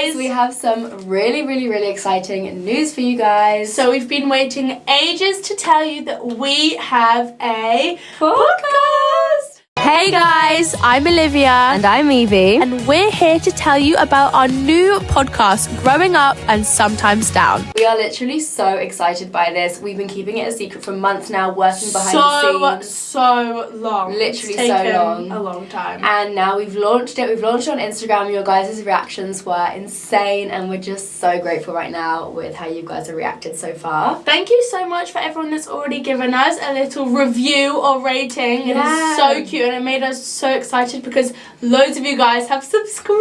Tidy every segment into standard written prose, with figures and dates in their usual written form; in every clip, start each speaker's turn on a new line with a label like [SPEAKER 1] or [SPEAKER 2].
[SPEAKER 1] guys! We have some really exciting news for you guys.
[SPEAKER 2] So we've been waiting ages to tell you that we have a podcast! Hey guys, I'm Olivia.
[SPEAKER 1] And I'm Evie.
[SPEAKER 2] And we're here to tell you about our new podcast, Growing Up and Sometimes Down.
[SPEAKER 1] We are literally so excited by this. We've been keeping it a secret for months now, working behind the scenes.
[SPEAKER 2] So long.
[SPEAKER 1] Literally so long.
[SPEAKER 2] A long time.
[SPEAKER 1] And now we've launched it. We've launched it on Instagram. Your guys' reactions were insane, and we're just so grateful right now with how you guys have reacted so far.
[SPEAKER 2] Thank you so much for everyone that's already given us a little review or rating. It is so cute. And it made us so excited because loads of you guys have subscribed.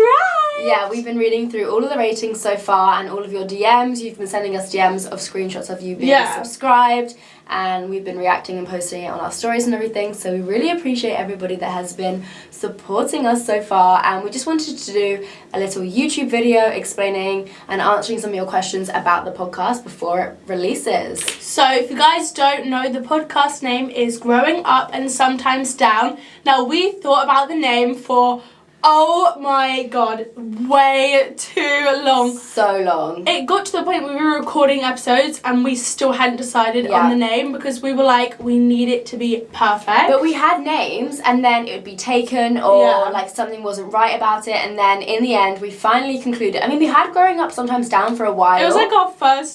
[SPEAKER 1] Yeah, we've been reading through all of the ratings so far and all of your DMs. You've been sending us DMs of screenshots of you being subscribed, and we've been reacting and posting it on our stories and everything. So we really appreciate everybody that has been supporting us so far, and we just wanted to do a little YouTube video explaining and answering some of your questions about the podcast before it releases.
[SPEAKER 2] So if you guys don't know, the podcast name is Growing Up and Sometimes Down. Now we thought about the name for, oh my god, way too long.
[SPEAKER 1] So long.
[SPEAKER 2] It got to the point where we were recording episodes and we still hadn't decided on the name because we were like, we need it to be perfect.
[SPEAKER 1] But we had names and then it would be taken or like something wasn't right about it, and then in the end we finally concluded. I mean, we had Growing Up Sometimes Down for a while.
[SPEAKER 2] It was like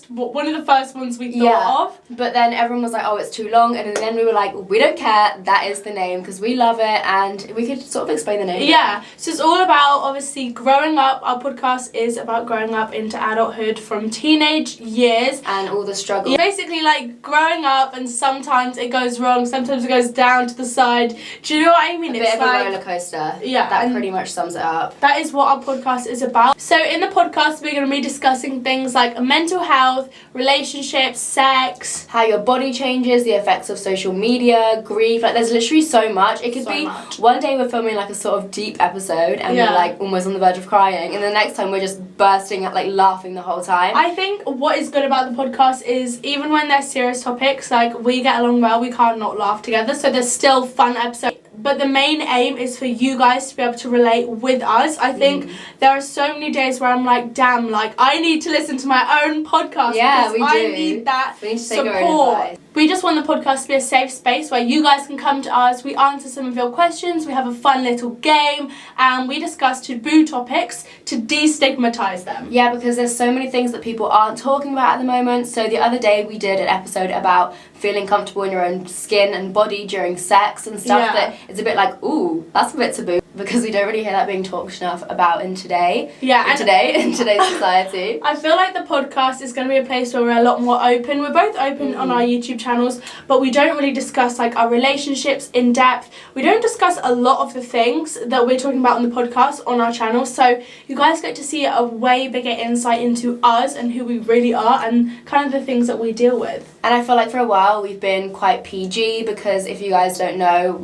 [SPEAKER 2] one of the first ones we thought of.
[SPEAKER 1] But then everyone was like, oh, it's too long, and then we were like, we don't care, that is the name because we love it, and we could sort of explain the name.
[SPEAKER 2] Yeah. So it's all about, obviously, growing up. Our podcast is about growing up into adulthood from teenage years.
[SPEAKER 1] And all the struggles.
[SPEAKER 2] Yeah, basically, like, growing up, and sometimes it goes wrong, sometimes it goes down to the side. Do you know what I mean?
[SPEAKER 1] It's a bit of a roller coaster.
[SPEAKER 2] Yeah.
[SPEAKER 1] That pretty much sums it up.
[SPEAKER 2] That is what our podcast is about. So in the podcast, we're going to be discussing things like mental health, relationships, sex.
[SPEAKER 1] How your body changes, the effects of social media, grief. Like, there's literally so much. It could be one day we're filming, like, a sort of deep episode, and we're like almost on the verge of crying, and the next time we're just bursting out, like laughing the whole time.
[SPEAKER 2] I think what is good about the podcast is even when there's serious topics, like we get along well, we can't not laugh together, so there's still fun episodes. But the main aim is for you guys to be able to relate with us. I think there are so many days where I'm like, damn, like I need to listen to my own podcast because I need that support. We just want the podcast to be a safe space where you guys can come to us, we answer some of your questions, we have a fun little game, and we discuss taboo topics to destigmatize them.
[SPEAKER 1] Yeah, because there's so many things that people aren't talking about at the moment. So the other day we did an episode about feeling comfortable in your own skin and body during sex and stuff that is a bit like, ooh, that's a bit taboo, because we don't really hear that being talked enough about in today's society.
[SPEAKER 2] I feel like the podcast is going to be a place where we're a lot more open. We're both open on our YouTube channels, but we don't really discuss like our relationships in depth. We don't discuss a lot of the things that we're talking about on the podcast on our channel, so you guys get to see a way bigger insight into us and who we really are and kind of the things that we deal with.
[SPEAKER 1] And I feel like for a while we've been quite PG because if you guys don't know,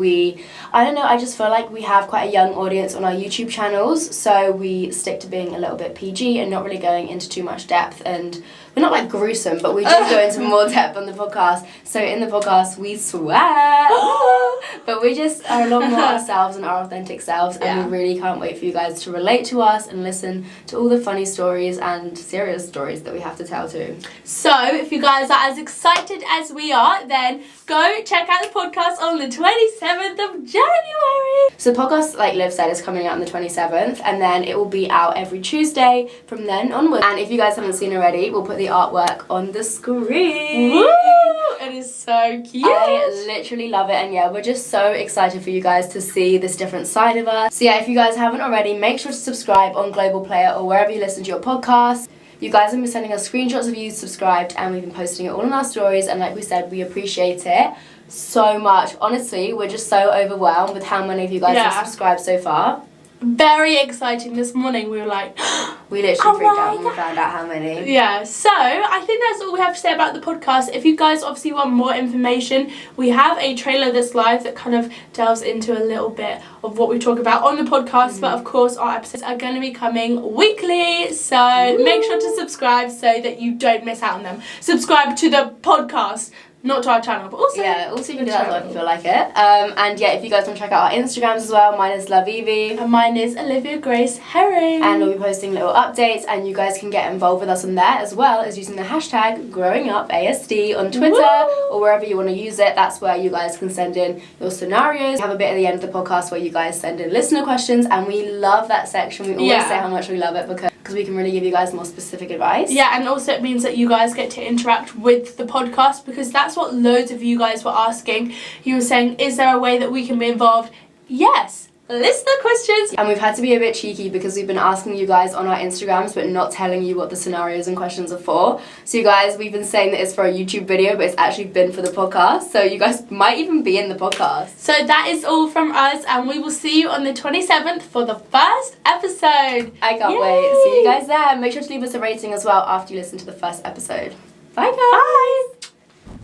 [SPEAKER 1] I just feel like we have quite a young audience on our YouTube channels, so we stick to being a little bit PG and not really going into too much depth, and we're not like gruesome, but we do go into more depth on the podcast. So in the podcast we swear, but we just are a lot more ourselves and our authentic selves, and we really can't wait for you guys to relate to us and listen to all the funny stories and serious stories that we have to tell too.
[SPEAKER 2] So if you guys are as excited as we are, then go check out the podcast on the 27th of January.
[SPEAKER 1] So the podcast, like Liv said, is coming out on the 27th, and then it will be out every Tuesday from then onwards. And if you guys haven't seen already, we'll put the artwork on the screen.
[SPEAKER 2] Woo! It is so cute.
[SPEAKER 1] I literally love it, and we're just so excited for you guys to see this different side of us. So if you guys haven't already, make sure to subscribe on Global Player or wherever you listen to your podcast. You guys have been sending us screenshots of you subscribed, and we've been posting it all on our stories, and like we said, we appreciate it so much. Honestly, we're just so overwhelmed with how many of you guys have subscribed so far.
[SPEAKER 2] Very exciting. This morning we were like,
[SPEAKER 1] we literally freaked out when we found out how many.
[SPEAKER 2] Yeah, so I think that's all we have to say about the podcast. If you guys obviously want more information, we have a trailer that's live that kind of delves into a little bit of what we talk about on the podcast, but of course our episodes are going to be coming weekly, so make sure to subscribe so that you don't miss out on them. Subscribe to the podcast, Not to our channel, but also
[SPEAKER 1] also you can do that as well if you feel like it. And yeah, if you guys want to check out our Instagrams as well, mine is Lovevie.
[SPEAKER 2] And mine is Olivia Grace Herring.
[SPEAKER 1] And we'll be posting little updates, and you guys can get involved with us on there as well as using the hashtag GrowingUpASD on Twitter or wherever you want to use it. That's where you guys can send in your scenarios. We have a bit at the end of the podcast where you guys send in listener questions, and we love that section. We always say how much we love it because we can really give you guys more specific advice.
[SPEAKER 2] Yeah, and also it means that you guys get to interact with the podcast, because that's what loads of you guys were asking. You were saying, is there a way that we can be involved? Yes, listener questions.
[SPEAKER 1] And we've had to be a bit cheeky because we've been asking you guys on our Instagrams but not telling you what the scenarios and questions are for. So you guys, we've been saying that it's for a YouTube video, but it's actually been for the podcast. So you guys might even be in the podcast.
[SPEAKER 2] So that is all from us, and we will see you on the 27th for the first episode.
[SPEAKER 1] I can't wait. See you guys there. Make sure to leave us a rating as well after you listen to the first episode. Bye guys.
[SPEAKER 2] Bye.